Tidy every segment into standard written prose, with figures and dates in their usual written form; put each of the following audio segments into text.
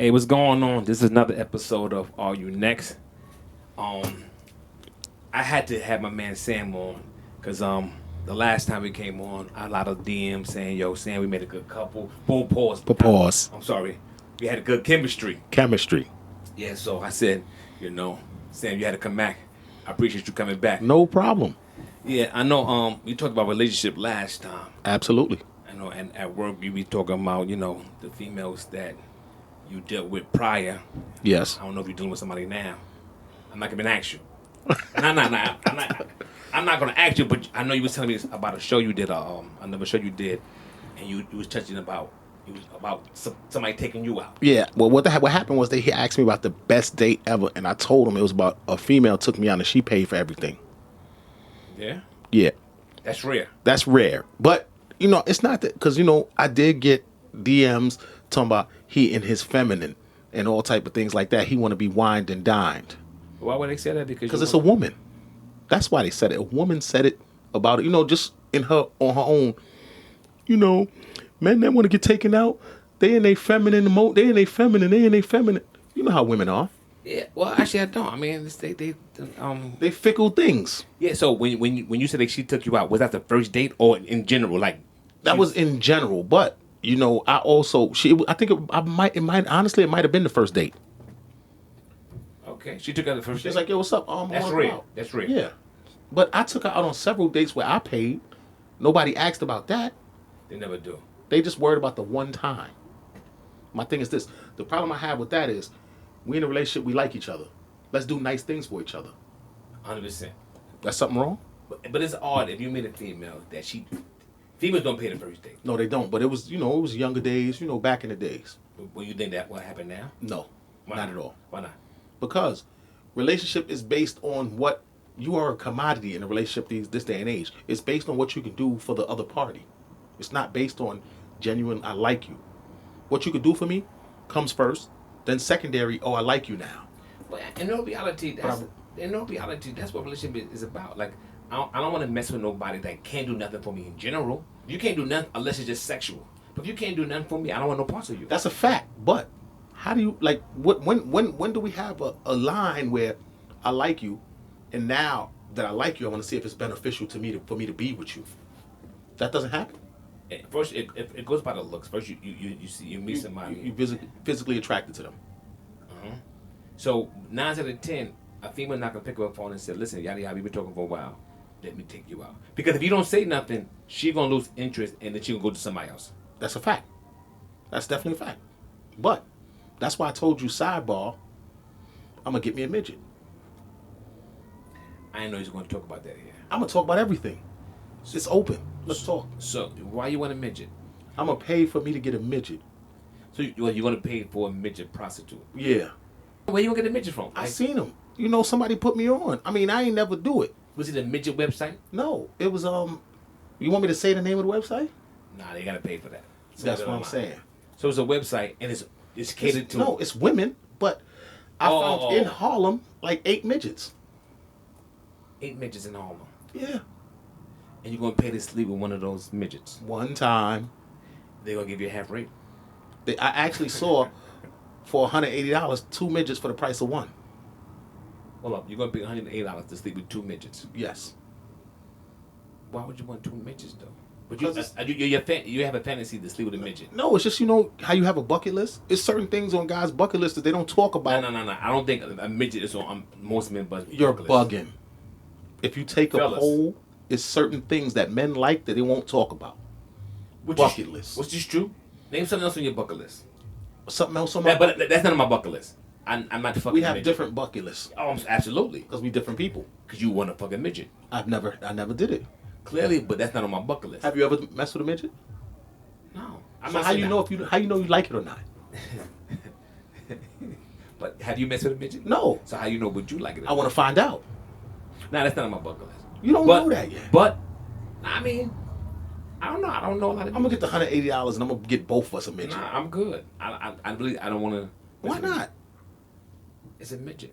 Hey, what's going on? This is another episode of Are You Next? I had to have my man Sam on because the last time we came on, I had a lot of DMs saying, "Yo, Sam, we made a good couple." Boom, pause. Pause. I'm sorry. We had a good chemistry. Chemistry. Yeah, so I said, Sam, you had to come back. I appreciate you coming back. No problem. Yeah, I know. We talked about relationship last time. Absolutely. I know, and at work you be talking about, the females that you dealt with prior. Yes. I don't know if you're dealing with somebody now. I'm not gonna ask you. And I'm not gonna ask you, but I know you was telling me about a show you did. Another show you did, and you was touching about somebody taking you out. Yeah. Well, what happened was he asked me about the best date ever, and I told him it was about a female took me out and she paid for everything. Yeah. Yeah. That's rare. That's rare, but it's not that because I did get DMs talking about he and his feminine and all type of things like that. He want to be wined and dined. Why would they say that? Because it's a woman. That's why they said it. A woman said it about it. Just on her own. Men that want to get taken out, they in their feminine mode. They in their feminine. You know how women are. Yeah. Well, actually, I don't. I mean, they fickle things. Yeah. So when you said that she took you out, was that the first date or in general? Like that was in general, but I also it might have been the first date. Okay, she took out the first date. She's like, "Yo, what's up?" That's real. That's real. Yeah, but I took her out on several dates where I paid. Nobody asked about that. They never do. They just worried about the one time. My thing is this: the problem I have with that is, we in a relationship, we like each other. Let's do nice things for each other. 100%. That's something wrong? But it's odd if you meet a female that females don't pay the first date. No, they don't. But it was, it was younger days, back in the days. Well, you think that what happened now? No, not at all. Why not? Because relationship is based on what you are a commodity in a relationship this day and age. It's based on what you can do for the other party. It's not based on genuine, I like you. What you can do for me comes first. Then secondary, I like you now. But in no reality, that's what relationship is about. Like, I don't want to mess with nobody that can't do nothing for me in general. You can't do nothing unless it's just sexual. But if you can't do nothing for me, I don't want no parts of you. That's a fact. But how do you when do we have a line where I like you, and now that I like you, I want to see if it's beneficial to me for me to be with you? That doesn't happen. First, it goes by the looks. First, you meet somebody. You physically attracted to them. So 9 out of 10, a female not gonna pick up a phone and say, "Listen, yada yada, we've been talking for a while. Let me take you out." Because if you don't say nothing, she gonna lose interest and then she gonna go to somebody else. That's a fact. That's definitely a fact. But that's why I told you sidebar. I'm gonna get me a midget. I didn't know you was gonna talk about that here. I'm gonna talk about everything. It's open. Let's talk. So why you want a midget? I'm gonna pay for me to get a midget. So you gonna pay for a midget prostitute? Yeah. Where you gonna get a midget from? I seen him. Somebody put me on. I mean, I ain't never do it. Was it a midget website? No, it was You want me to say the name of the website? Nah, they gotta pay for that. So that's what I'm saying. So it's a website and it's catered to. No, it's women, but I found in Harlem like 8 midgets. 8 midgets in Harlem. Yeah. And you're gonna pay to sleep with one of those midgets. One time. They're gonna give you a half rate. I actually saw for $180 2 midgets for the price of one. Hold up, you're gonna pay $108 to sleep with 2 midgets. Yes. Why would you want 2 midgets though? But you have a fantasy to sleep with a midget. No, it's just how you have a bucket list. It's certain things on guys' bucket list that they don't talk about. No. I don't think a midget is on most men's bucket list. You're bugging. If you take a poll, it's certain things that men like that they won't talk about. Bucket list. Which is true. Name something else on your bucket list. Something else on my bucket list. But that's not on my bucket list. I'm not fucking We have midget. different bucket lists. Oh, absolutely. Because we different people. Because you want to fuck a midget. I never did it. Clearly, but that's not on my bucket list. Have you ever messed with a midget? No. So how you know you like it or not? But have you messed with a midget? No. So how you know would you like it? I want to find out. Nah, that's not on my bucket list. You don't know that yet. But I mean, I don't know. I don't know a lot of. I'm gonna get the $180 and I'm gonna get both of us a midget. Nah, I'm good. I don't want to. Why not? It's a midget.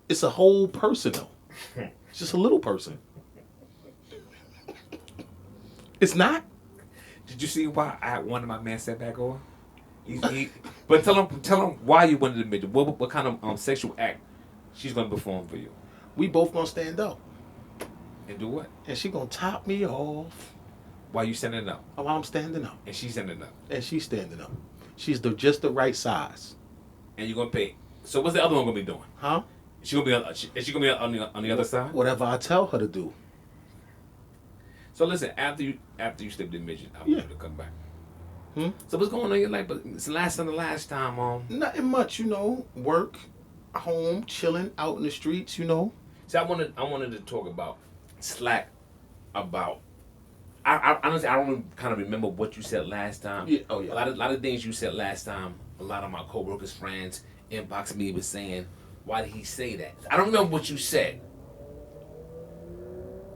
It's a whole person though. It's just a little person. It's not. Did you see why I wanted my man set back on? But tell them why you wanted the midget. What kind of sexual act she's gonna perform for you? We both gonna stand up, And do what? and she gonna top me off While you standing up? while I'm standing up, And she's standing up. and she's standing up. She's just the right size. And you're gonna pay. So what's the other one gonna be doing? Huh? Is she gonna be on the other side? Whatever I tell her to do. So listen, after you slip the midget, I want Yeah. you to come back. Hmm? So what's going on in your life? But it's the last time. Nothing much, work, home, chilling, out in the streets, See, I wanted to talk about slack. About I honestly I don't kind of remember what you said last time. Yeah. Oh, yeah. A lot of things you said last time. A lot of my coworkers, friends, inboxed me was saying, "Why did he say that?" I don't remember what you said.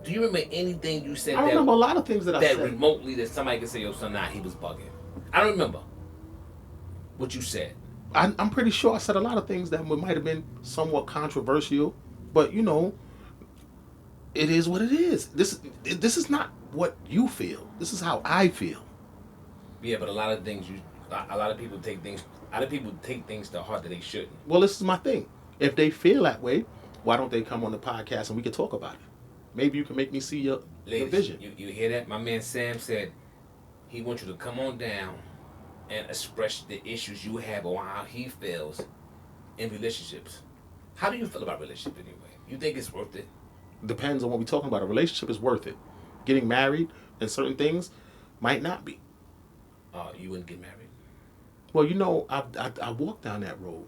Do you remember anything you said? I remember a lot of things that I that said. remotely that somebody could say, "Yo, son, nah, he was bugging." I don't remember what you said. I'm pretty sure I said a lot of things that might have been somewhat controversial, but it is what it is. This is not what you feel. This is how I feel. Yeah, but a lot of people take things to heart that they shouldn't. Well, this is my thing. If they feel that way, why don't they come on the podcast and we can talk about it? Maybe you can make me see your Ladies, vision. You hear that? My man Sam said he wants you to come on down and express the issues you have or how he feels in relationships. How do you feel about relationship anyway? You think it's worth it? Depends on what we're talking about. A relationship is worth it. Getting married and certain things might not be. You wouldn't get married? Well, I walked down that road.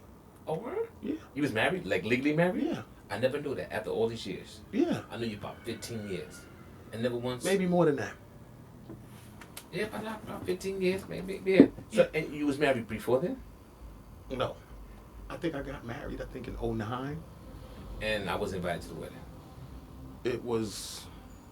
Oh, word? Yeah. You was married? Like legally married? Yeah. I never knew that after all these years. Yeah. I knew you about 15 years. And never once... Maybe more than that. Yeah, about 15 years, maybe. Yeah. So, and you was married before then? No. I think I got married, in 2009. And I was invited to the wedding. It was...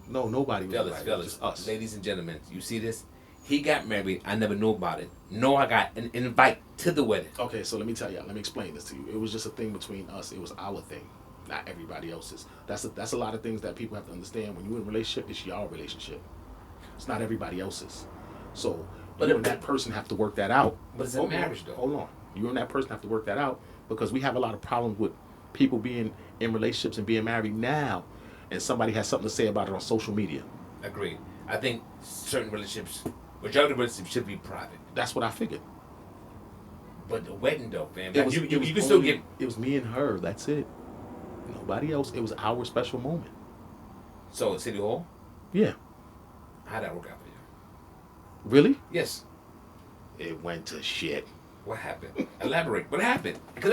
No, nobody was invited. Fellas, Just us. ladies and gentlemen, you see this? He got married. I never knew about it. No, I got an invite to the wedding. Okay, so let me tell you. Let me explain this to you. It was just a thing between us. It was our thing, not everybody else's. That's a lot of things that people have to understand. When you're in a relationship, it's your relationship. It's not everybody else's. So, But you and that person have to work that out. But it's a marriage, though. Hold on. You and that person have to work that out because we have a lot of problems with people being in relationships and being married now, and somebody has something to say about it on social media. Agreed. I think certain relationships, majority of relationships should be private. That's what I figured. But the wedding, though, man, It was, you it was can still only- get... It was me and her. That's it. Nobody else. It was our special moment. So, at City Hall? Yeah. How'd that work out for you? Really? Yes. It went to shit. What happened? Elaborate. What happened? Because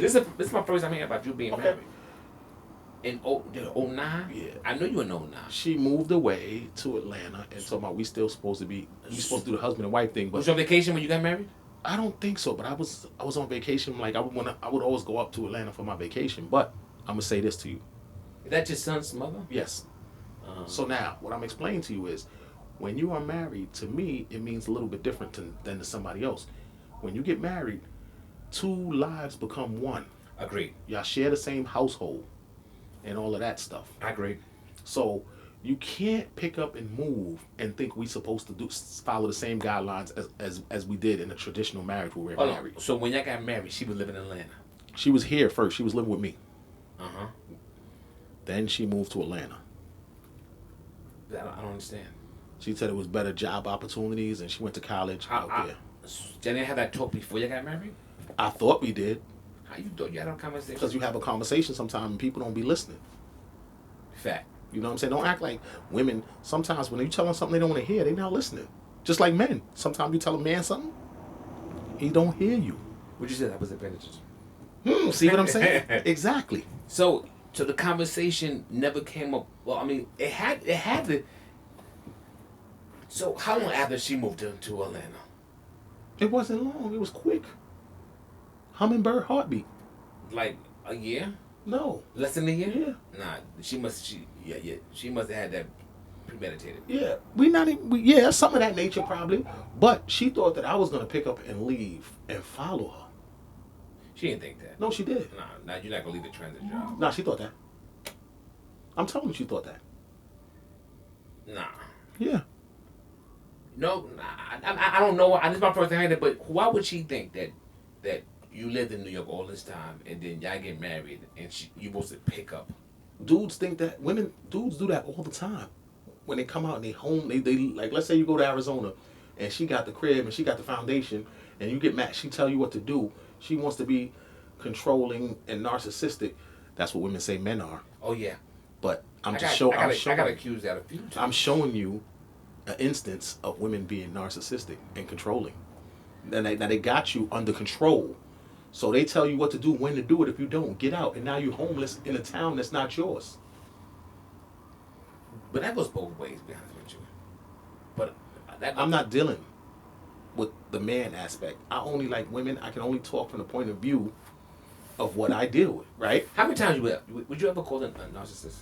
this is my first time hearing about you being Okay. married. In 09? Yeah. I knew you in 09. She moved away to Atlanta and told me we still supposed to be supposed to do the husband and wife thing, Was but you on vacation when you got married? I don't think so. But I was on vacation. Like I would always go up to Atlanta for my vacation. But I'm gonna say this to you. Is that your son's mother? Yes. So now what I'm explaining to you is, when you are married, to me it means a little bit different than to somebody else. When you get married, two lives become one. Agreed. Y'all share the same household and all of that stuff. I agree. So you can't pick up and move and think we supposed to follow the same guidelines as we did in a traditional marriage where we're married. So when y'all got married, she was living in Atlanta. She was here first. She was living with me. Uh-huh. Then she moved to Atlanta. I don't understand. She said it was better job opportunities, and she went to college out there. Jenny had that talk before you got married? I thought we did, How you thought you had a conversation? because you have a conversation sometimes and people don't be listening. Fact. You know what I'm saying? Don't act like women. Sometimes when you tell them something they don't want to hear, they not listening. Just like men. Sometimes you tell a man something, he don't hear you. What you said, that was advantages. See what I'm saying? Exactly. So the conversation never came up. Well, I mean, it had to. So how long after she moved to Atlanta? It wasn't long. It was quick. Hummingbird heartbeat. Like a year? No. Less than a year? Yeah. Nah, she must have had that premeditated. Yeah. Yeah, some of that nature probably. But she thought that I was going to pick up and leave and follow her. She didn't think that. No, she did. Nah, you're not gonna leave the transit job. Nah, she thought that. I'm telling you, she thought that. Nah. Yeah. No, I don't know. This is my first time hearing it, but why would she think that that you lived in New York all this time, and then y'all get married, and you supposed to pick up. Dudes think that dudes do that all the time. When they come out and they home, they like, let's say you go to Arizona, and she got the crib and she got the foundation, and you get mad. She tell you what to do. She wants to be controlling and narcissistic. That's what women say men are. Oh yeah. But I got accused that a few times. I'm showing you an instance of women being narcissistic and controlling. Now they got you under control. So they tell you what to do, when to do it. If you don't, get out. And now you're homeless in a town that's not yours. But that goes both ways, to be honest with you. But I'm not dealing with the man aspect. I only like women. I can only talk from the point of view of what I deal with, right? How many times would you ever call them a narcissist?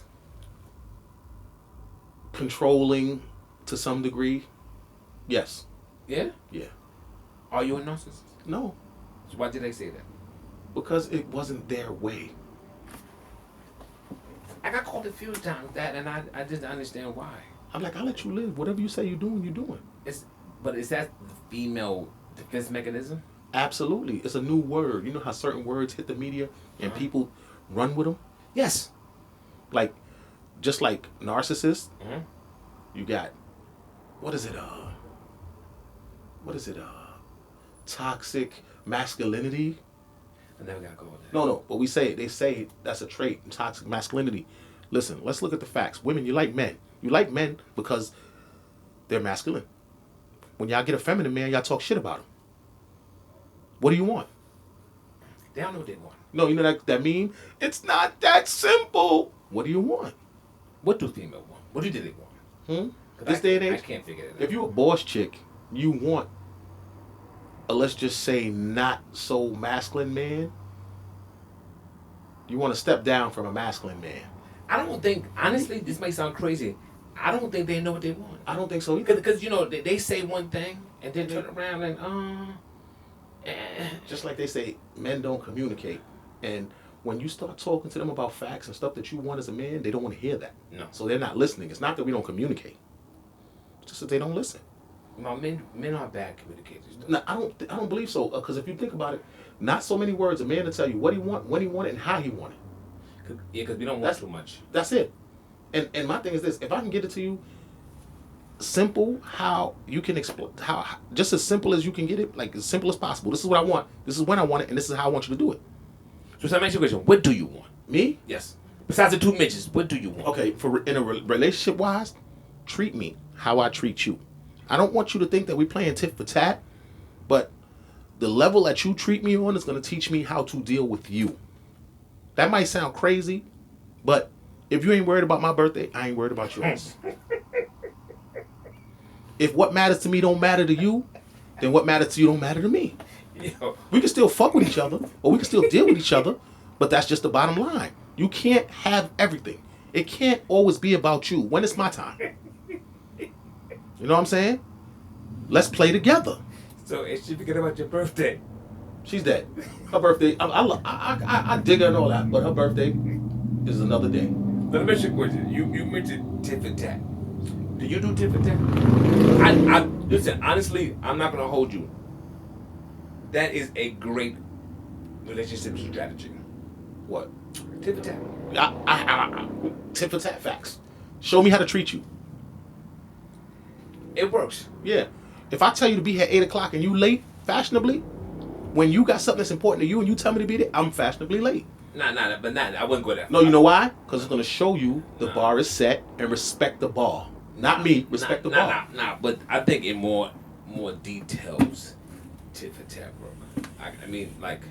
Controlling to some degree. Yes. Yeah? Yeah. Are you a narcissist? No. So why did they say that? Because it wasn't their way. I got called a few times that, and I just don't understand why. I'm like, I'll let you live. Whatever you say you're doing, you're doing. But is that the female defense mechanism? Absolutely. It's a new word. You know how certain words hit the media and people run with them? Yes. Like, just like narcissist, Mm-hmm. you got, what is it? Toxic masculinity. I never got called that. No, but they say that's a trait, toxic masculinity. Listen, let's look at the facts. Women, you like men. You like men because they're masculine. When y'all get a feminine man, y'all talk shit about him. What do you want? They don't know what they want. No, you know that meme? It's not that simple. What do you want? What do female want? What do they want? This day and age? I can't figure it out. If you're a boss chick, you want a, let's just say, not so masculine man. You want to step down from a masculine man. I don't think, honestly, this may sound crazy. I don't think they know what they want. I don't think so either. Because, you know, they say one thing and then turn around and, Just like they say, men don't communicate. And when you start talking to them about facts and stuff that you want as a man, they don't want to hear that. No. So they're not listening. It's not that we don't communicate. It's just that they don't listen. Well, men are bad communicators. No, I don't believe so. Because if you think about it, not so many words. A man to tell you what he want, when he want it, and how he want it. Yeah, because we don't want too much. That's it. And my thing is this: if I can get it to you, simple, how you can explain, how just as simple as you can get it, like as simple as possible. This is what I want. This is when I want it, and this is how I want you to do it. So let me ask you a question: what do you want? Me? Yes. Besides the two midgets, what do you want? Okay, in a relationship wise, treat me how I treat you. I don't want you to think that we're playing tit for tat, but the level that you treat me on is going to teach me how to deal with you. That might sound crazy, but if you ain't worried about my birthday, I ain't worried about yours. If what matters to me don't matter to you, then what matters to you don't matter to me. Yo. We can still fuck with each other, or we can still deal with each other, but that's just the bottom line. You can't have everything. It can't always be about you. When it's my time. You know what I'm saying? Let's play together. So if she forget about your birthday. She's dead. Her birthday, I dig her and all that, but her birthday is another day. Let me ask you a question. You mentioned tit for tat. Do you do tit for tat? Listen, honestly, I'm not going to hold you. That is a great relationship strategy. What? Tit for tat. Tit for tat facts. Show me how to treat you. It works. Yeah. If I tell you to be here at 8 o'clock and you late, fashionably, when you got something that's important to you and you tell me to be there, I'm fashionably late. I wouldn't go there. No, you know why? Because it's going to show you the bar is set and respect the bar. Not me, respect the bar. But I think in more details, tit for tat work. I mean, like,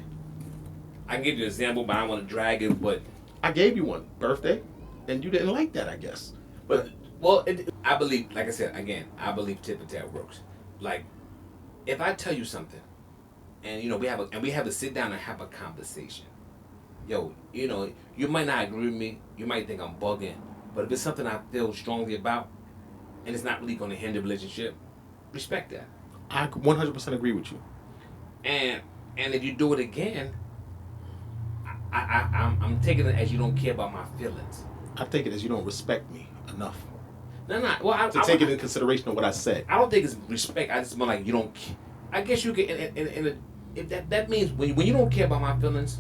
I can give you an example, but I don't want to drag it, but... I gave you one, birthday, and you didn't like that, I guess. But I believe, like I said, again, I believe tit for tat works. Like, if I tell you something, and, you know, we have to sit down and have a conversation. Yo, you know, you might not agree with me, you might think I'm bugging, but if it's something I feel strongly about, and it's not really going to hinder the relationship, respect that. I 100% agree with you. And if you do it again, I'm taking it as you don't care about my feelings. I take it as you don't respect me enough. No. Well, take it into consideration of what I said. I don't think it's respect. I just mean like you don't. I guess you can if that means when you don't care about my feelings,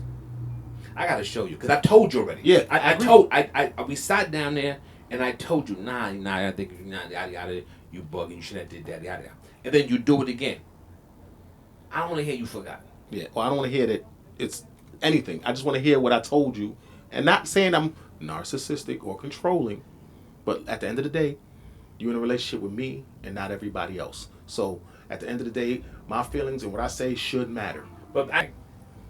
I gotta show you because I told you already. Yeah, I we sat down there and I told you, nah, I think yada yada, you bugging, you shouldn't have did that, yada yada, and then you do it again. I don't want to hear you forgot. Yeah, well, I don't want to hear that it's anything. I just want to hear what I told you, and not saying I'm narcissistic or controlling, but at the end of the day, you're in a relationship with me and not everybody else. So at the end of the day, my feelings and what I say should matter. But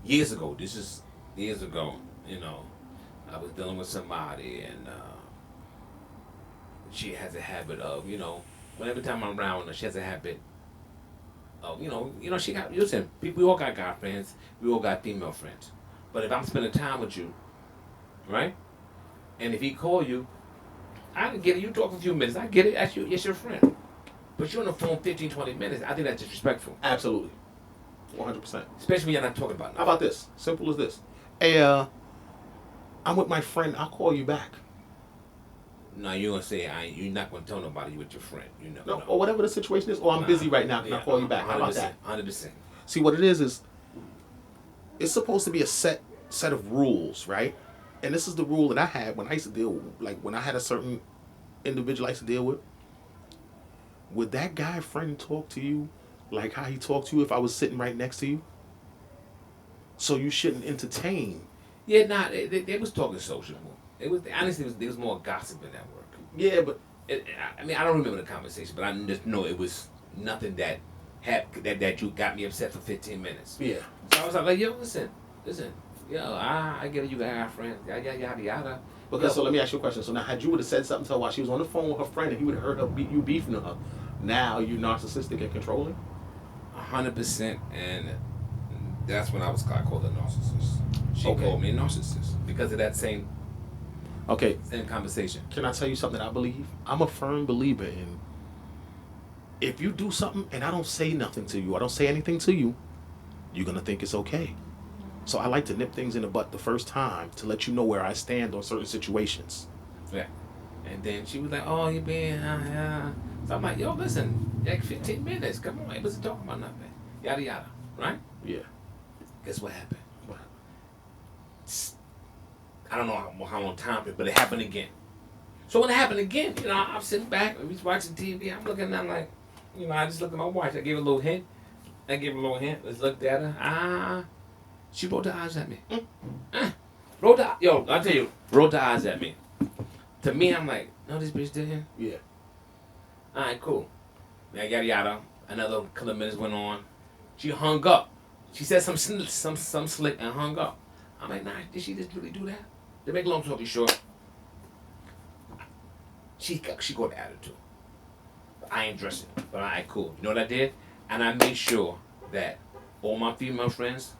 years ago, this is years ago, you know, I was dealing with somebody and she has a habit of, you know, whenever time I'm around her, she has a habit of, you know, she got, listen, we all got guy friends, we all got female friends. But if I'm spending time with you, right, and if he call you, I can get it, you talk for a few minutes, I get it, that's you, it's your friend. But you're on the phone 15, 20 minutes, I think that's disrespectful. Absolutely. 100%. Especially when you're not talking about nothing. How about this? Simple as this. Hey, I'm with my friend. I'll call you back. No, you're gonna say you're not gonna tell nobody you with your friend. You know. No, or whatever the situation is. Or I'm busy right now. Can I call you back? How about that? 100%. See, what it is it's supposed to be a set of rules, right? And this is the rule that I had when I used to deal with, like when I had a certain individual I used to deal with. Would that guy friend talk to you like how he talked to you if I was sitting right next to you? So you shouldn't entertain. Yeah, nah, they was talking social. It was honestly, there was more gossip in that work. Yeah, but I mean, I don't remember the conversation, but I just know it was nothing that that you got me upset for 15 minutes. Yeah. So I was like, yo, listen, yo, I get it, you got our friends, yada yada. Because so let me ask you a question. So now, had you would have said something to her while she was on the phone with her friend, and he would have heard her you beefing to her, now you're narcissistic and controlling? 100%, and that's when I called a narcissist. She called me a narcissist because of that same conversation. Can I tell you something that I believe? I'm a firm believer in if you do something and I don't say nothing to you, I don't say anything to you, you're going to think it's okay. So I like to nip things in the butt the first time to let you know where I stand on certain situations. Yeah. And then she was like, oh, you being, So I'm like, yo, listen, like 15 minutes, come on, it wasn't talking about nothing. Yada yada, right? Yeah. Guess what happened? I don't know how long time, but it happened again. So when it happened again, you know, I'm sitting back, we was watching TV, I'm looking, I'm like, you know, I just looked at my watch, I gave her a little hint. Let's look at her. She rolled her eyes at me. Rolled her eyes at me. To me, I'm like, no, this bitch did. Yeah. All right, cool. Now, yada yada. Another couple of minutes went on. She hung up. She said some slick and hung up. I'm like, nah, did she just really do that? To make a long story short, she got an attitude. I ain't dressing, but all right, cool. You know what I did? And I made sure that all my female friends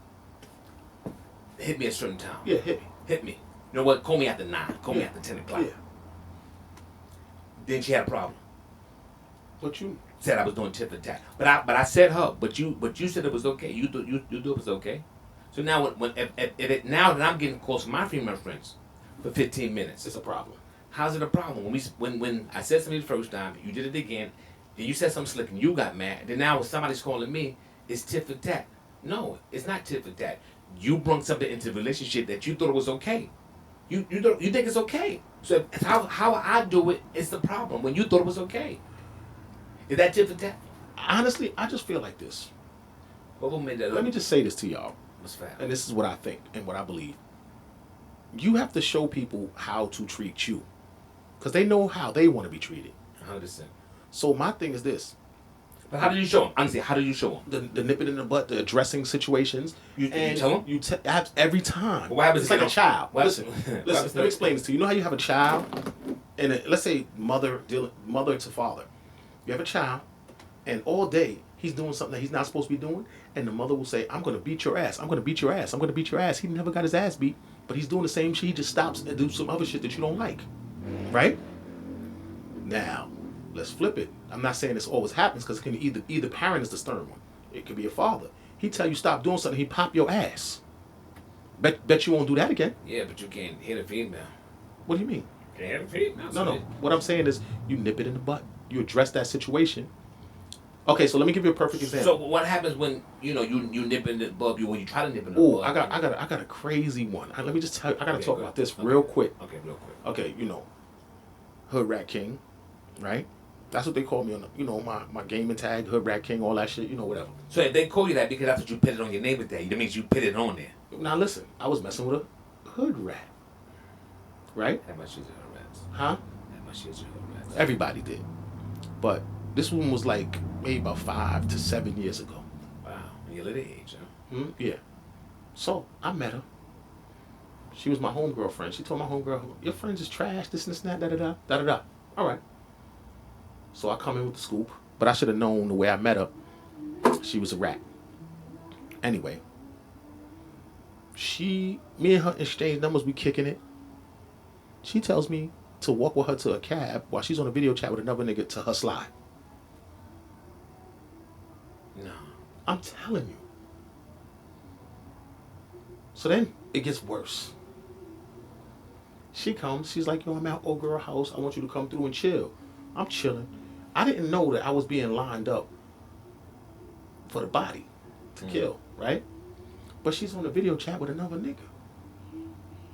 hit me at a certain time. Yeah, hit me. Hit me. You know what? Call me after 9. Call me after 10 o'clock. Yeah. Then she had a problem. What you said I was doing tit for tat. But I said her. But you said it was okay. You thought it was okay. So now now that I'm getting close to my female friends for 15 minutes, it's a problem. How's it a problem? When I said something the first time, you did it again, then you said something slick and you got mad. Then now when somebody's calling me, it's tit for tat. No, it's not tit for tat. You brought something into the relationship that you thought it was okay. You think it's okay. So how I do it is the problem. When you thought it was okay, is that tit for tat? Honestly, I just feel like this. Well, who made that up? Let me just say this to y'all. What's fact? And this is what I think and what I believe. You have to show people how to treat you, because they know how they want to be treated. 100%. So my thing is this. But how do you show them? Honestly, how do you show them? The nip it in the butt, the addressing situations. You tell them? You every time. Well, what happens? It's like a child. Listen, let me explain this to you. You know how you have a child, and let's say mother to father. You have a child, and all day he's doing something that he's not supposed to be doing, and the mother will say, "I'm going to beat your ass. I'm going to beat your ass. I'm going to beat your ass." He never got his ass beat, but he's doing the same shit. He just stops and do some other shit that you don't like, right? Now, let's flip it. I'm not saying this always happens, because it can be either parent is the stern one. It could be a father. He tell you stop doing something, he pop your ass. Bet you won't do that again. Yeah, but you can't hit a female. What do you mean? Can't hit a female. No. What I'm saying is you nip it in the butt. You address that situation. Okay, so let me give you a perfect example. So what happens when you nip in the bud? When you try to nip in the Oh, bud? I got a crazy one. Let me just tell you. I got to Okay, talk go about ahead. this real quick. Okay, real quick. Okay, Hood Rat King, right? That's what they call me on my gaming tag, Hood Rat King, all that shit, whatever. So if they call you that because that's what you put it on your name with that means you put it on there. Now listen, I was messing with a hood rat, right? How much is your hood rats? Huh? How much is your hood rats? Everybody did, but this one was like maybe about 5 to 7 years ago. Wow, you're little age, huh? Yeah. So I met her. She was my homegirl friend. She told my homegirl, "Your friends is trash. This and this and that. Da da da da da." All right. So I come in with the scoop, but I should have known the way I met her. She was a rat. Anyway, me and her exchange numbers. We kicking it. She tells me to walk with her to a cab while she's on a video chat with another nigga to her slide. No. I'm telling you. So then it gets worse. She comes. She's like, "Yo, I'm at old girl house. I want you to come through and chill." I'm chilling. I didn't know that I was being lined up for the body to kill, right? But she's on a video chat with another nigga.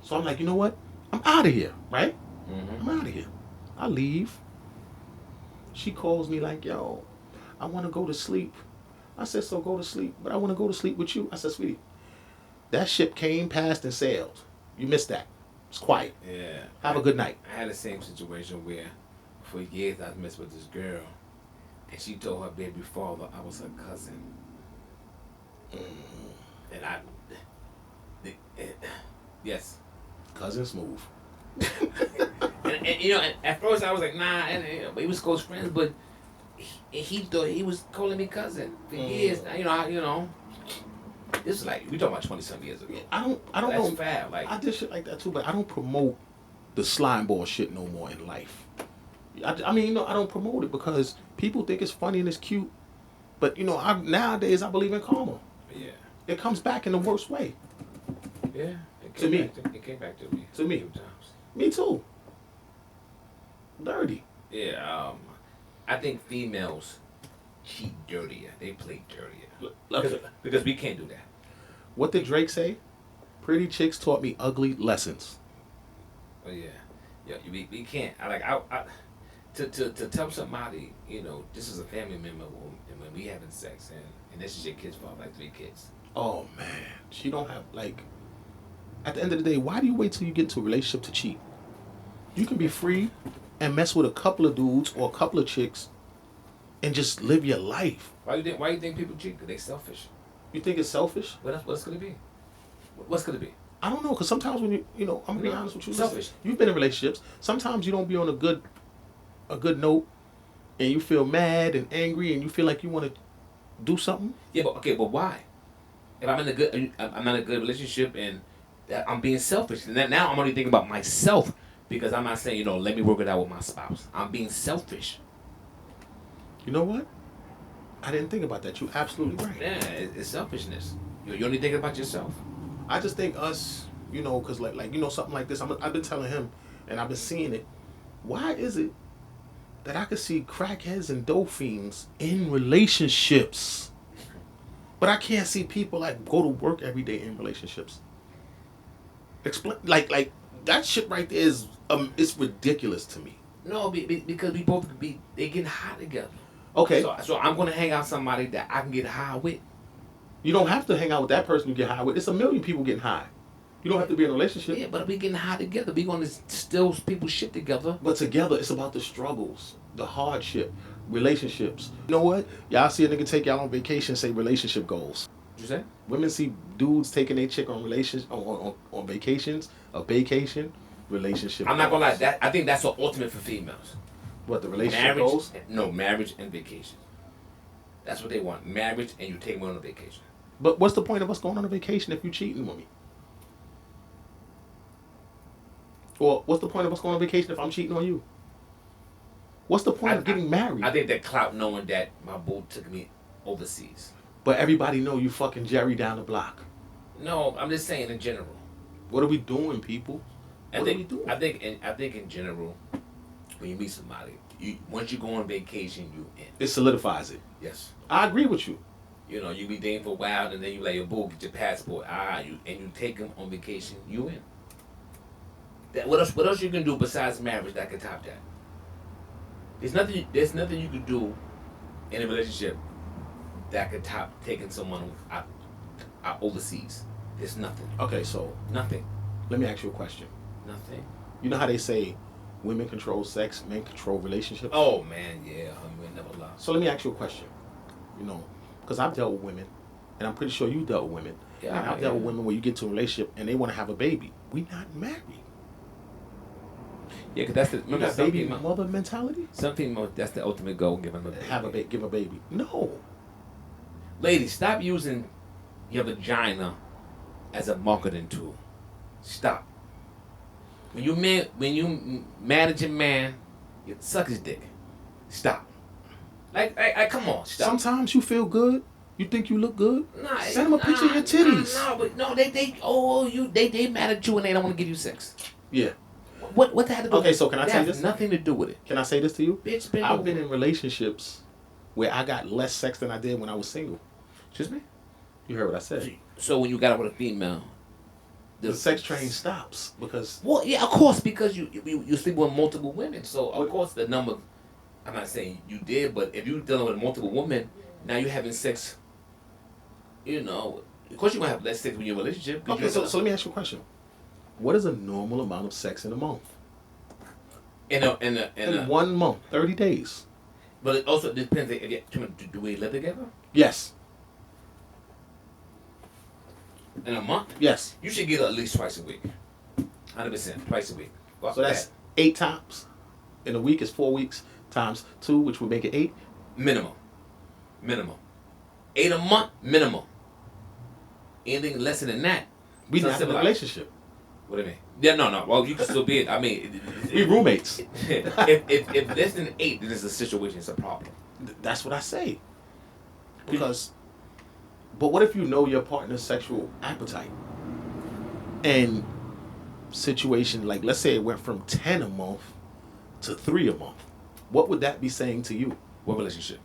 So I'm like, you know what? I'm out of here, right? I'm out of here. I leave. She calls me like, "Yo, I want to go to sleep." I said, "So go to sleep, but I want to go to sleep with you." I said, "Sweetie, that ship came, passed, and sailed. You missed that. It's quiet. Yeah. Have a good night." I had the same situation where for years I messed with this girl and she told her baby father I was her cousin. And yes. Cousin Smooth. and at first I was like, nah, and we was close friends, but he thought he was calling me cousin for years. This is like we talking about 20-some years ago. I don't That's know. Fab. Like I did shit like that too, but I don't promote the slime ball shit no more in life. I mean, I don't promote it because people think it's funny and it's cute, but nowadays I believe in karma. Yeah. It comes back in the worst way. Yeah. To me. It came back to me. To me. A few times. Me too. Dirty. Yeah. I think females cheat dirtier. They play dirtier. Okay. Because we can't do that. What did Drake say? Pretty chicks taught me ugly lessons. Oh yeah. Yeah. We can't. To tell somebody, this is a family member when we having sex and this is your kid's father, like 3 kids. Oh man, she don't have At the end of the day, why do you wait till you get into a relationship to cheat? You can be free and mess with a couple of dudes or a couple of chicks and just live your life. Why do you think people cheat? Because they selfish. You think it's selfish? What's gonna be? What's gonna be? I don't know, because sometimes when I'm gonna be honest with you. Selfish. You've been in relationships. Sometimes you don't be on a good note, and you feel mad and angry, and you feel like you want to do something. Yeah, but why? If I'm not in a good relationship and I'm being selfish, and now I'm only thinking about myself because I'm not saying let me work it out with my spouse. I'm being selfish. You know what? I didn't think about that. You're absolutely right. Yeah, it's selfishness. You're only thinking about yourself. I just think us, because something like this. I've been telling him, and I've been seeing it. Why is it that I could see crackheads and dope fiends in relationships, but I can't see people go to work every day in relationships? Explain, like that shit right there is it's ridiculous to me. No, because we both they getting high together. Okay. So I'm gonna hang out with somebody that I can get high with. You don't have to hang out with that person you get high with. It's a million people getting high. You don't have to be in a relationship. Yeah, but we getting high together. We gonna steal people shit together. But together, it's about the struggles, the hardship, relationships. You know what? Y'all see a nigga take y'all on vacation, say relationship goals. What you say? Women see dudes taking their chick on on vacations, a vacation, relationship. I'm not goals. gonna lie. I think that's the ultimate for females. What, the relationship Marriage? goals? No, marriage and vacation. That's what they want. Marriage and you take me on a vacation. But what's the point of us going on a vacation if you cheating with me? Or what's the point of us going on vacation if I'm cheating on you? What's the point of getting married? I think that clout knowing that my boo took me overseas. But everybody know you fucking Jerry down the block. No, I'm just saying in general. What are we doing, people? What are we doing? I think in general, when you meet somebody, once you go on vacation, you in. It solidifies it. Yes. I agree with you. You know, you be dating for a while, and then you like your boo, get your passport. You take them on vacation, you in. What else you can do besides marriage that can top that? There's nothing you can do in a relationship that could top taking someone out overseas. There's nothing. Okay, so Nothing. let me ask you a question. Nothing. You know how they say women control sex, men control relationships? Oh man, yeah, we never lie. So let me ask you a question. You know, because I've dealt with women, and I'm pretty sure you dealt with women. Yeah, and I've dealt with women where you get to a relationship and they want to have a baby. We not married. Yeah, because that's the You got baby mother mentality? Some people, that's the ultimate goal, give them a baby. Give a baby. No. Ladies, stop using your vagina as a marketing tool. Stop. When you manage a man, you suck his dick. Stop. Like, come on, stop. Sometimes you feel good. You think you look good. Nah, send them a picture of your titties. They mad at you and they don't want to give you sex. Yeah. What that had to do? Okay, so can I tell you this? Nothing to do with it. Can I say this to you? Bitch, I've been in relationships where I got less sex than I did when I was single. Excuse me? You heard what I said. So when you got out with a female, the sex train stops because. Well, yeah, of course, because you sleep with multiple women. So of course the number. I'm not saying you did, but if you're dealing with multiple women, now you're having sex. You know, of course you're gonna have less sex when you're in a relationship. Okay, so let me ask you a question. What is a normal amount of sex in a month? In 1 month, 30 days. But it also depends. Do we live together? Yes. In a month? Yes. You should get at least twice a week. 100%, twice a week. Well, so that's 8 times. In a week is 4 weeks times 2, which would make it 8. Minimum. 8 a month, minimum. Anything less than that. We not in a relationship. What do you mean? Yeah, no. Well, you can still be. I mean, we roommates. if less than 8, then it's a situation. It's a problem. That's what I say. Because, but what if you know your partner's sexual appetite? And situation like, let's say it went from 10 a month to 3 a month. What would that be saying to you? What relationship?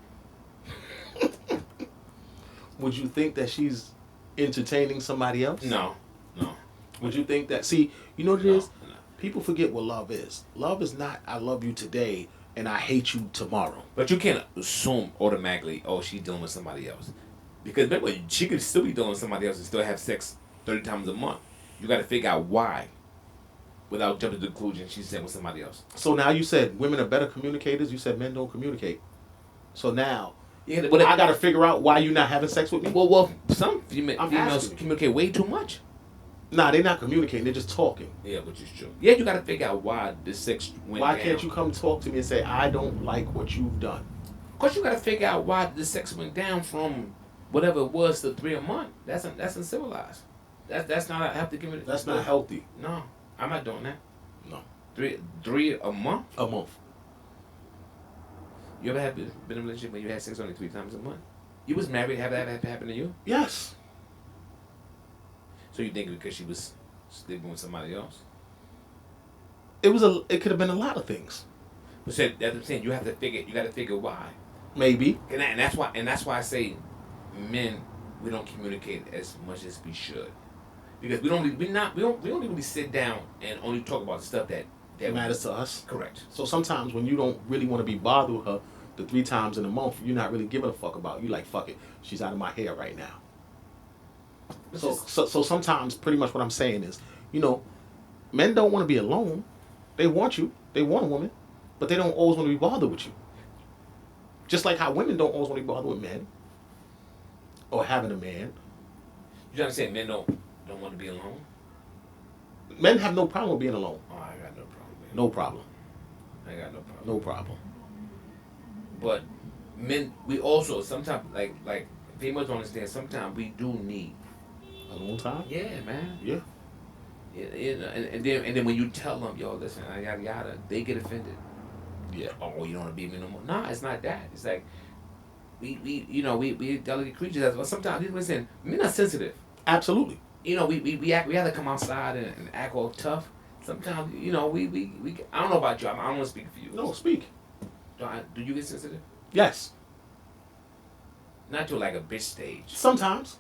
Would you think that she's entertaining somebody else? No. Would you think that? See, you know what it is? No. People forget what love is. Love is not I love you today and I hate you tomorrow. But you can't assume automatically, oh, she's dealing with somebody else. Because remember, she could still be dealing with somebody else and still have sex 30 times a month. You got to figure out why. Without jumping to the conclusion, she's staying with somebody else. So now you said women are better communicators. You said men don't communicate. So now, I got to figure out why you're not having sex with me? Well, some females communicate way too much. Nah, they're not communicating. They're just talking. Yeah, which is true. Yeah, you got to figure out why the sex went Why down. can't you come talk to me and say, I don't like what you've done? Of course, you got to figure out why the sex went down from whatever it was to 3 a month. That's uncivilized. That's not. I have to give it. That's not healthy. No, I'm not doing that. No. 3 a month. A month. You ever been in a relationship when you had sex only 3 times a month? You was married. Have that happen to you? Yes. So you think because she was sleeping with somebody else? It could have been a lot of things. But that's what I'm saying. You got to figure why. Maybe. And that's why I say men, we don't communicate as much as we should. Because we don't really sit down and only talk about the stuff that matters to us. Correct. So sometimes when you don't really want to be bothered with her the 3 times in a month, you're not really giving a fuck about. You like, fuck it. She's out of my hair right now. So sometimes pretty much what I'm saying is, men don't want to be alone. They want you. They want a woman. But they don't always want to be bothered with you. Just like how women don't always want to be bothered with men. Or having a man. You understand men don't want to be alone? Men have no problem with being alone. Oh, I got no problem. No problem. I got no problem. No problem. But men, we also sometimes like females don't understand. Sometimes we do need a long time. Yeah, man. Yeah. And then when you tell them, yo, listen, yada yada, they get offended. Yeah. Oh, you don't want to be me no more. Nah, it's not that. It's like we delicate creatures as well. Sometimes men are sensitive. Absolutely. We have to come outside and act all tough. sometimes, you know, we I don't know about you. I don't want to speak for you. No, speak. Do you get sensitive? Yes. Not to like a bitch stage. Sometimes.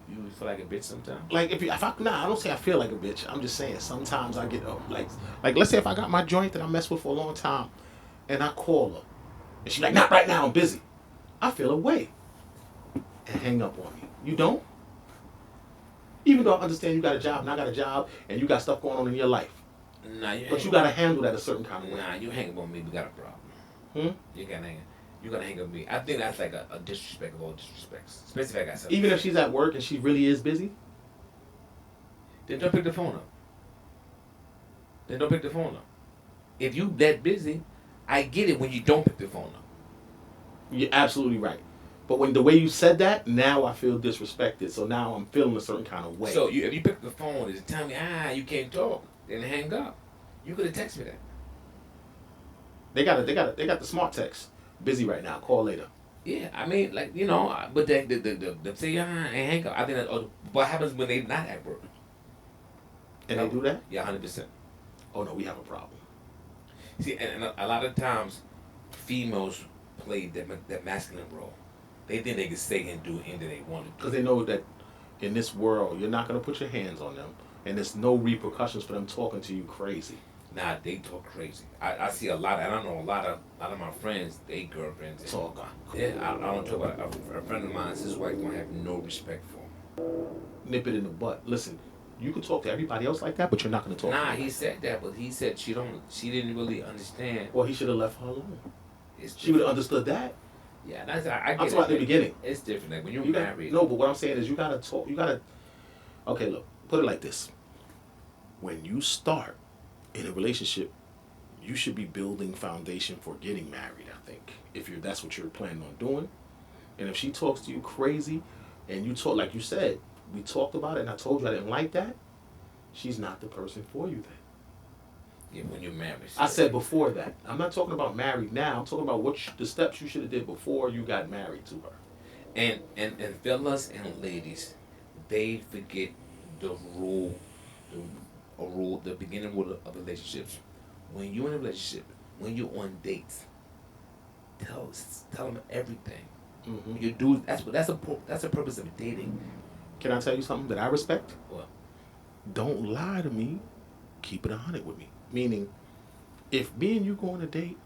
You feel like a bitch sometimes? Like I don't say I feel like a bitch. I'm just saying sometimes I get like let's say if I got my joint that I messed with for a long time, and I call her, and she's like, not right now, I'm busy. I feel away and hang up on me. You don't? Even though I understand you got a job and I got a job and you got stuff going on in your life. Nah, but you gotta handle that a certain kind of way. Nah, you hang up on me, we got a problem. Hmm? You gotta hang up on me. I think that's like a disrespect of all disrespects. Especially if I got something. Even if she's at work and she really is busy? Then don't pick the phone up. If you that busy, I get it when you don't pick the phone up. You're absolutely right. But when the way you said that, now I feel disrespected. So now I'm feeling a certain kind of way. So if you pick up the phone and tell me, you can't talk, then hang up. You could have texted me that. They got the smart text. Busy right now. Call later. Yeah, I mean, like, you know, but they say and hang up. I think that what happens when they not at work. And they do that? Yeah, 100%. Oh no, we have a problem. See, and a lot of times, females play that masculine role. They think they can say and do anything they want to do. Because they know that in this world, you're not going to put your hands on them. And there's no repercussions for them talking to you crazy. Nah, they talk crazy. I see a lot, and I know a lot of my friends, they girlfriends. Talk. Yeah, I don't talk about a friend of mine, his wife gonna have no respect for him. Nip it in the butt. Listen, you can talk to everybody else like that, but you're not going to talk to Nah, me. he said that, but he said she didn't really understand. Well, he should have left her alone. She would have understood that. Yeah, I get I'm talking about the beginning. It's different. Like when you're married. No, but what I'm saying is you gotta talk. Okay, look. Put it like this. When you start in a relationship, you should be building foundation for getting married. I think that's what you're planning on doing. And if she talks to you crazy, and you talk like you said, we talked about it, and I told you I didn't like that. She's not the person for you then. Yeah, when you're married. I said before that. I'm not talking about married now. I'm talking about the steps you should have did before you got married to her. And fellas and ladies, they forget the the beginning rule of relationships. When you're in a relationship, when you're on dates, tell them everything. Mm-hmm. You do that's the purpose of dating. Can I tell you something that I respect? What? Don't lie to me. Keep it 100 with me. Meaning, if me and you go on a date.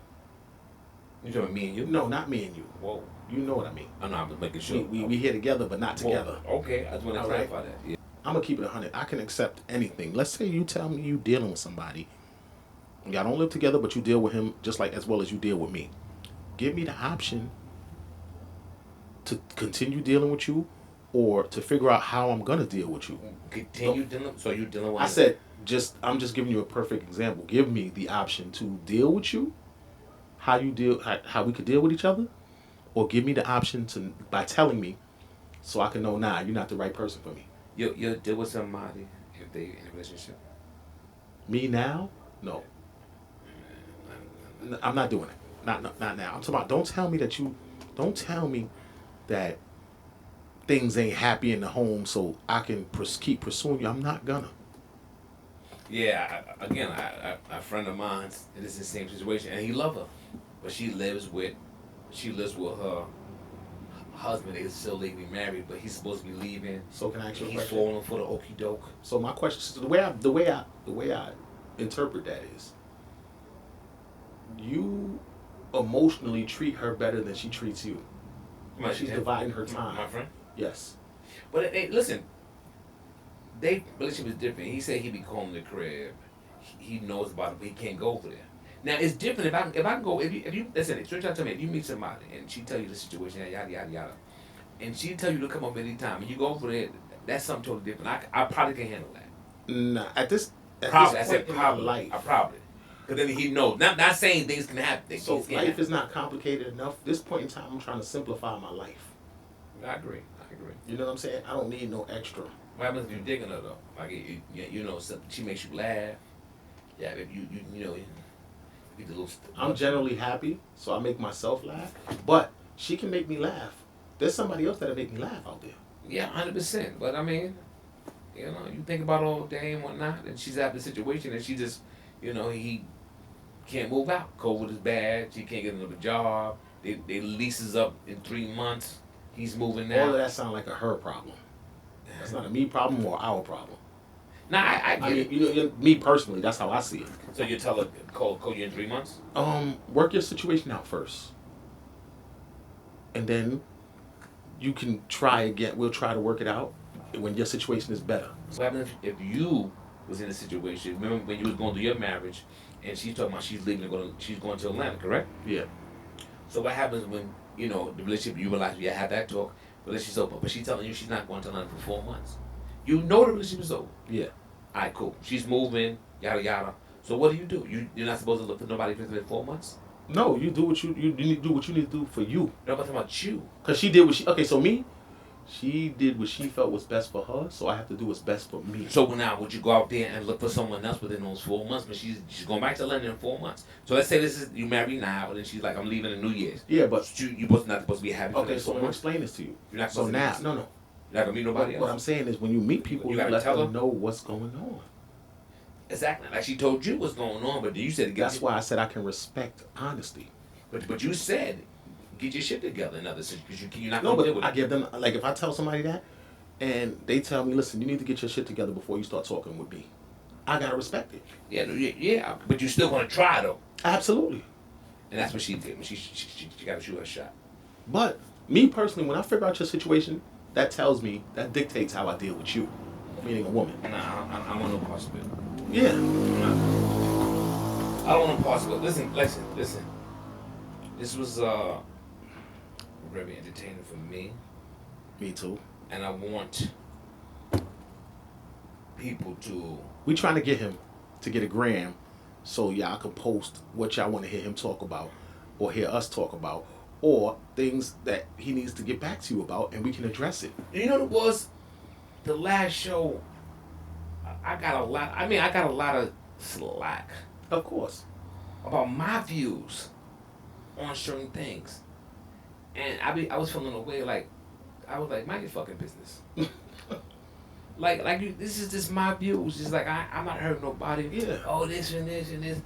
You talking about me and you? No, not me and you. Whoa. You know what I mean. I know, I'm just making sure. We here together, but not together. Whoa. Okay, I just want to clarify right. that. Yeah. I'm going to keep it 100. I can accept anything. Let's say you tell me you dealing with somebody. Y'all don't live together, but you deal with him just like as well as you deal with me. Give me the option to continue dealing with you or to figure out how I'm going to deal with you. Continue dealing? So you dealing with I said, I'm just giving you a perfect example. Give me the option to deal with you, how we could deal with each other, or give me the option to by telling me, so I can know you're not the right person for me. You'll deal with somebody if they in a relationship. Me now? No. I'm not doing it. Not now. I'm talking about. Don't tell me that things ain't happy in the home, so I can keep pursuing you. I'm not gonna. Yeah, a friend of mine, it is the same situation, and he love her, but she lives with her husband. They still legally married, but he's supposed to be leaving. So can I ask you a he's question? falling for the okie doke. So my question, the way I interpret that is, you emotionally treat her better than she treats you. Like she's dividing her time. My friend. Yes. But listen, they relationship is different. He said he be calling the crib. He knows about it, but he can't go over there. Now it's different if I can go if you listen. Straight tell me if you meet somebody and she tell you the situation yada yada yada, and she tell you to come up anytime and you go over there, that's something totally different. I probably can handle that. Nah, at this point in my life, I probably. Because then he knows. Not saying things can happen. So life is not complicated enough. This point in time, I'm trying to simplify my life. I agree. You know what I'm saying? I don't need no extra. What happens if you're digging her though? Like you know, she makes you laugh. Yeah, if you know, you get a little. I'm generally happy, so I make myself laugh. But she can make me laugh. There's somebody else that'll make me laugh out there. Yeah, 100%. But I mean, You know, you think about all day and whatnot, and she's out of the situation, and she just, he can't move out. COVID is bad. She can't get another job. They leases up in 3 months. He's moving All of out. that sound like a her problem. That's not a me problem or our problem. Nah, I get it. Me personally, that's how I see it. So you tell her, call you in 3 months? Work your situation out first, and then you can try again. We'll try to work it out when your situation is better. What happens if you was in a situation? Remember when you was going through your marriage, and she's talking about she's leaving and she's going to Atlanta, correct? Yeah. So what happens when the relationship, you realize you had that talk, relationship's over, but she's telling you she's not going to Atlanta for 4 months. You know the relationship is over. Yeah. All right, cool. She's moving, yada yada. So what do? You're not supposed to look for nobody for 4 months. No, you do what you need to do what you need to do for you. No, I'm talking about you. Cause she did what she. Okay, so me, she did what she felt was best for her. So I have to do what's best for me. So now, would you go out there and look for someone else within those 4 months? But she's going back to London in 4 months. So let's say this is you married now, and then she's like, I'm leaving in New Year's. Yeah, but you not supposed to be happy. Okay, so I'm gonna explain this to you. You're not so supposed now, to. no. You're not gonna meet nobody else. What I'm saying is, when you meet people, You you gotta let tell them them. know what's going on. Exactly. Like she told you what's going on, but you said That's why I said I can respect honesty. But you said get your shit together in other situations because you're not No, gonna deal but with I it. give them, like, if I tell somebody that, and they tell me, listen, you need to get your shit together before you start talking with me. I gotta respect it. Yeah. But you still gonna try though. Absolutely. And that's what she did. She got to shoot her shot. But me personally, when I figure out your situation, that tells me, that dictates how I deal with you, meaning a woman. Nah, I want no parts of it. Yeah. I don't want no parts of it. Listen. This was very entertaining for me, Me too. and I want people to. We trying to get him to get a gram so y'all can post what y'all want to hear him talk about or hear us talk about or things that he needs to get back to you about and we can address it. You know what it was? The last show, I got a lot. I got a lot of slack Of course. about my views on certain things, and I was feeling away like I was like, mind your fucking business. like you, this is just my views. It's like I'm not hurting nobody. Yeah. Oh, this and this and this.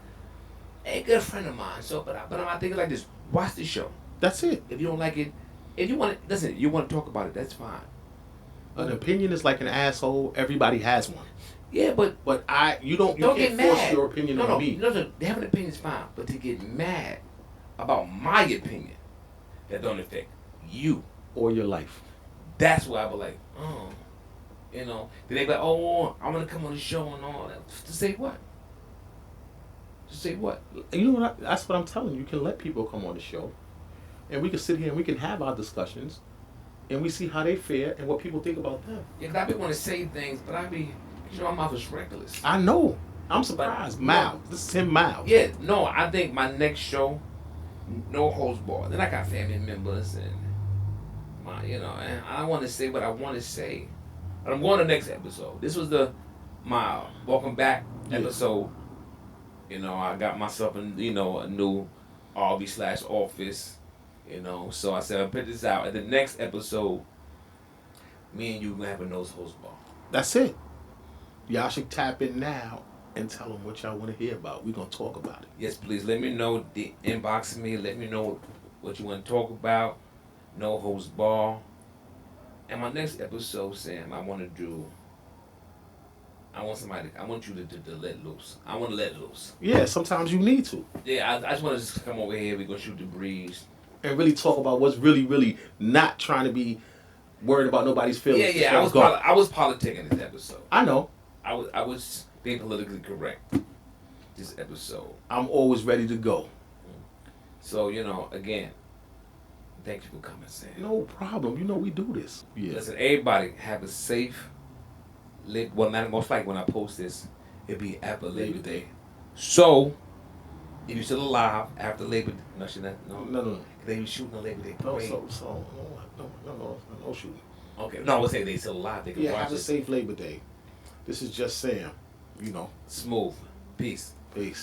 Hey, good friend of mine. So, but I'm thinking like this. Watch the show. That's it. If you don't like it, if you want it, listen. You want to talk about it. That's fine. An opinion is like an asshole. Everybody has one. Yeah, but you don't can't get force mad. your opinion on me. No, they have an opinion is fine, but to get mad about my opinion that don't affect you Or your life. that's why I be like, oh, then they be like, oh, I'm gonna come on the show and all that. To say what? To say what? You know what? That's what I'm telling you. You can let people come on the show, and we can sit here and we can have our discussions, and we see how they fare and what people think about them. Yeah, 'cause I be want to say things, but my mouth is reckless. I know. I'm surprised. Miles. This is him, Miles. Yeah, no, I think my next show, no host bar. Then I got family members and and I want to say what I want to say. But I'm going to the next episode. This was my welcome back episode. I got myself a new RV/office. So I said I'll put this out. At the next episode, me and you gonna have a nose host bar. That's it. Y'all should tap in now and tell them what y'all want to hear about. We're going to talk about it. Yes, please let me know. Inbox me. Let me know what you want to talk about. No host bar. And my next episode, Sam, I want you to let loose. I want to let loose. Yeah, sometimes you need to. Yeah, I just want to just come over here. We're going to shoot the breeze. And really talk about what's really, really not trying to be worried about nobody's feelings. Yeah. I was politicking this episode. I know. I was being politically correct this episode. I'm always ready to go. So, again, thank you for coming, Sam. No problem. We do this. Yeah. Listen, everybody have a safe, not most likely when I post this, it'll be after Labor Day. So, if you're still alive after Labor Day, No. They be shooting on Labor Day No, parade. no shooting. Okay, no, I would say they still alive. They can watch have a it. safe Labor Day. This is just Sam. Smooth. Peace. Peace.